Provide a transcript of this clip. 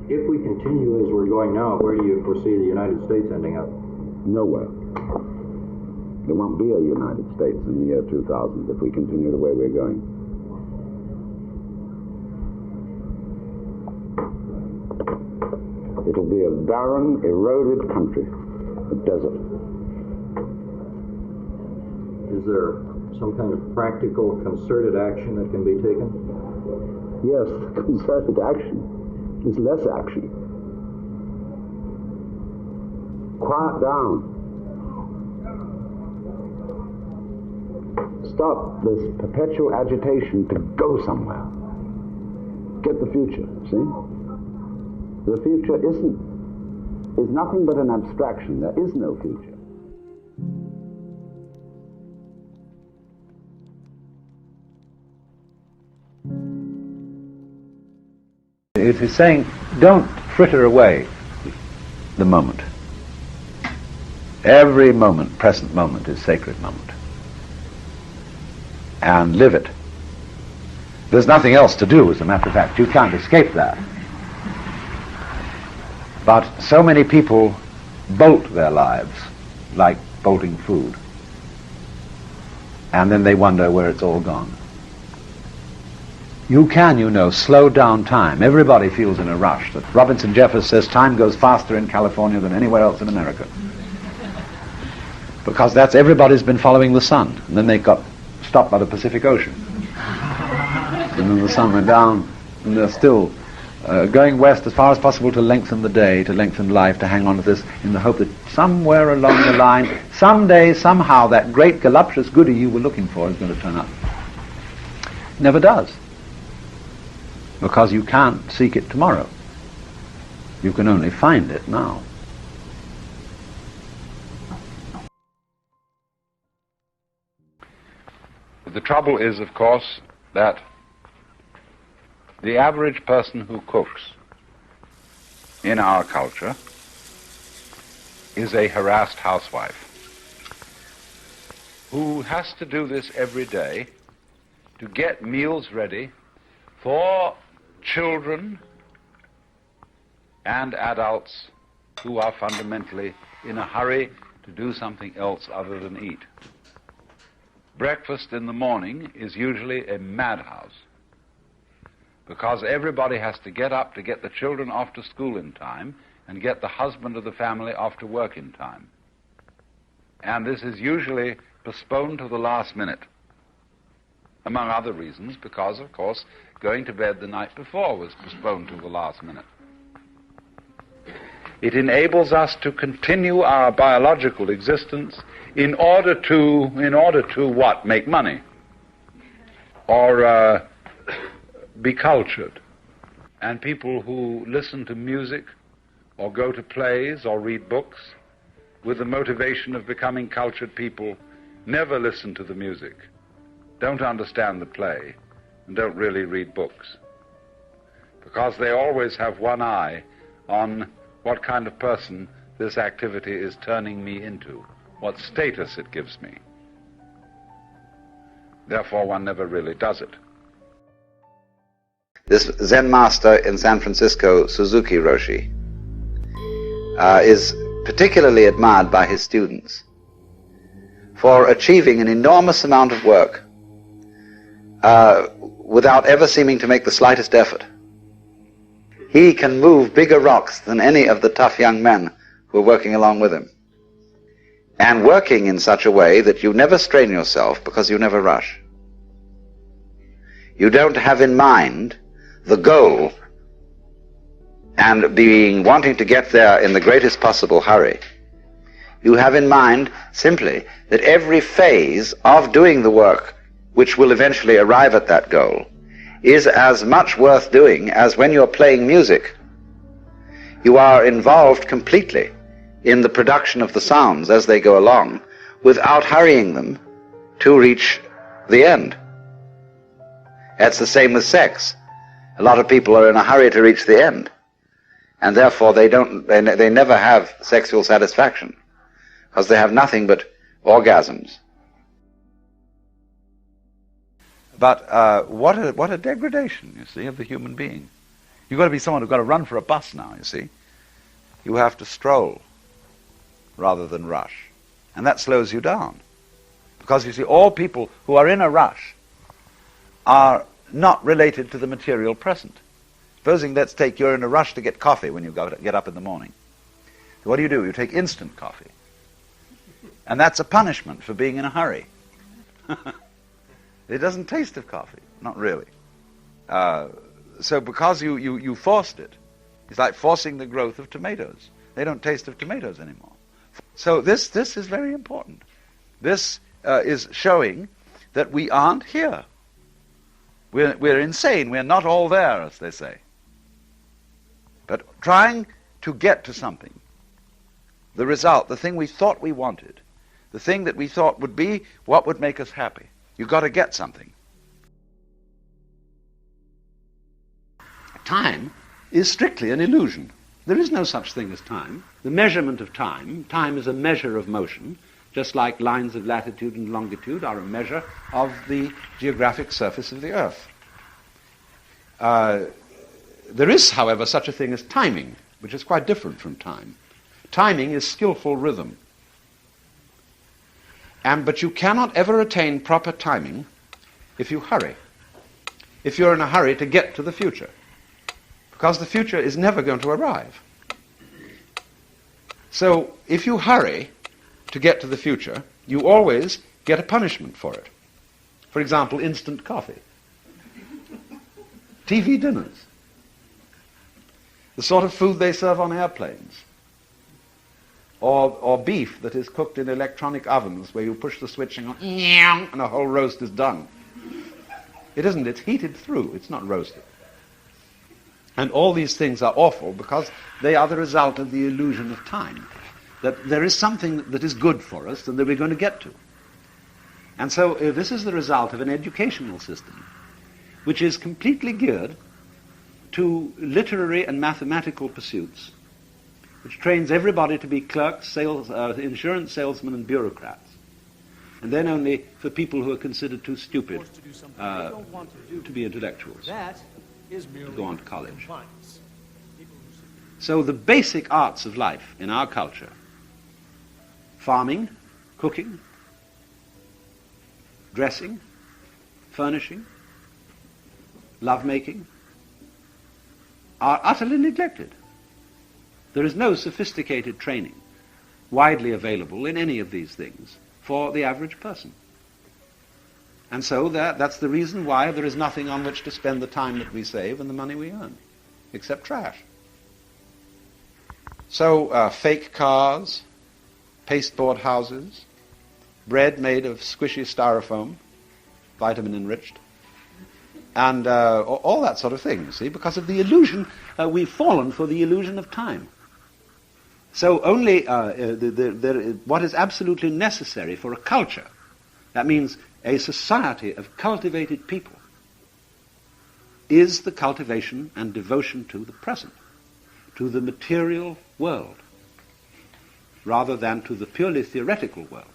If we continue as we're going now, where do you foresee the United States ending up? Nowhere. There won't be a United States in the year 2000 if we continue the way we're going. It'll be a barren, eroded country, a desert. Is there some kind of practical, concerted action that can be taken? Yes, concerted action is less action. Quiet down. Stop this perpetual agitation to go somewhere. Get the future, see? The future is nothing but an abstraction. There is no future. It is saying, don't fritter away the moment. Every moment, present moment, is sacred moment. And live it. There's nothing else to do, as a matter of fact. You can't escape that. But so many people bolt their lives like bolting food. And then they wonder where it's all gone. You can, you know, slow down time. Everybody feels in a rush. That Robinson Jeffers says time goes faster in California than anywhere else in America. Because everybody's been following the sun. And then they got stopped by the Pacific Ocean. And then the sun went down, and they're still going west as far as possible to lengthen the day, to lengthen life, to hang on to this, in the hope that somewhere along the line, someday, somehow, that great galuptious goodie you were looking for is going to turn up. Never does. Because you can't seek it tomorrow. You can only find it now. The trouble is, of course, that the average person who cooks in our culture is a harassed housewife who has to do this every day to get meals ready for children and adults who are fundamentally in a hurry to do something else other than eat. Breakfast in the morning is usually a madhouse because everybody has to get up to get the children off to school in time and get the husband of the family off to work in time. And this is usually postponed to the last minute, among other reasons, because, of course, going to bed the night before was postponed to the last minute. It enables us to continue our biological existence in order to what? Make money. Or be cultured. And people who listen to music or go to plays or read books with the motivation of becoming cultured people never listen to the music, don't understand the play, and don't really read books. Because they always have one eye on what kind of person this activity is turning me into, what status it gives me. Therefore, one never really does it. This Zen master in San Francisco, Suzuki Roshi, is particularly admired by his students for achieving an enormous amount of work without ever seeming to make the slightest effort. He can move bigger rocks than any of the tough young men who are working along with him. And working in such a way that you never strain yourself because you never rush. You don't have in mind the goal and wanting to get there in the greatest possible hurry. You have in mind simply that every phase of doing the work which will eventually arrive at that goal is as much worth doing as when you're playing music. You are involved completely in the production of the sounds as they go along without hurrying them to reach the end. That's the same with sex. A lot of people are in a hurry to reach the end, and therefore they never have sexual satisfaction because they have nothing but orgasms. But what a degradation, you see, of the human being. You've got to be someone who's got to run for a bus now, you see. You have to stroll rather than rush. And that slows you down. Because, you see, all people who are in a rush are not related to the material present. Supposing, let's take, you're in a rush to get coffee when you get up in the morning. So what do? You take instant coffee. And that's a punishment for being in a hurry. It doesn't taste of coffee, not really. So because you forced it, it's like forcing the growth of tomatoes. They don't taste of tomatoes anymore. So this is very important. This is showing that we aren't here. We're insane. We're not all there, as they say. But trying to get to something, the result, the thing we thought we wanted, the thing that we thought would be what would make us happy. You've got to get something. Time is strictly an illusion. There is no such thing as time. The measurement of time is a measure of motion, just like lines of latitude and longitude are a measure of the geographic surface of the Earth. There is, however, such a thing as timing, which is quite different from time. Timing is skillful rhythm. But you cannot ever attain proper timing if you hurry. If you're in a hurry to get to the future. Because the future is never going to arrive. So if you hurry to get to the future, you always get a punishment for it. For example, instant coffee. TV dinners. The sort of food they serve on airplanes. Or beef that is cooked in electronic ovens where you push the switch and a whole roast is done. It isn't. It's heated through. It's not roasted. And all these things are awful because they are the result of the illusion of time. That there is something that is good for us and that we're going to get to. And so this is the result of an educational system which is completely geared to literary and mathematical pursuits, which trains everybody to be clerks, insurance salesmen, and bureaucrats. And then only for people who are considered too stupid to be intellectuals, to go on to college. So the basic arts of life in our culture, farming, cooking, dressing, furnishing, lovemaking, are utterly neglected. There is no sophisticated training widely available in any of these things for the average person. And so that's the reason why there is nothing on which to spend the time that we save and the money we earn, except trash. So fake cars, pasteboard houses, bread made of squishy styrofoam, vitamin enriched, and all that sort of thing, you see, because of the illusion, we've fallen for the illusion of time. So only what is absolutely necessary for a culture, that means a society of cultivated people, is the cultivation and devotion to the present, to the material world, rather than to the purely theoretical world.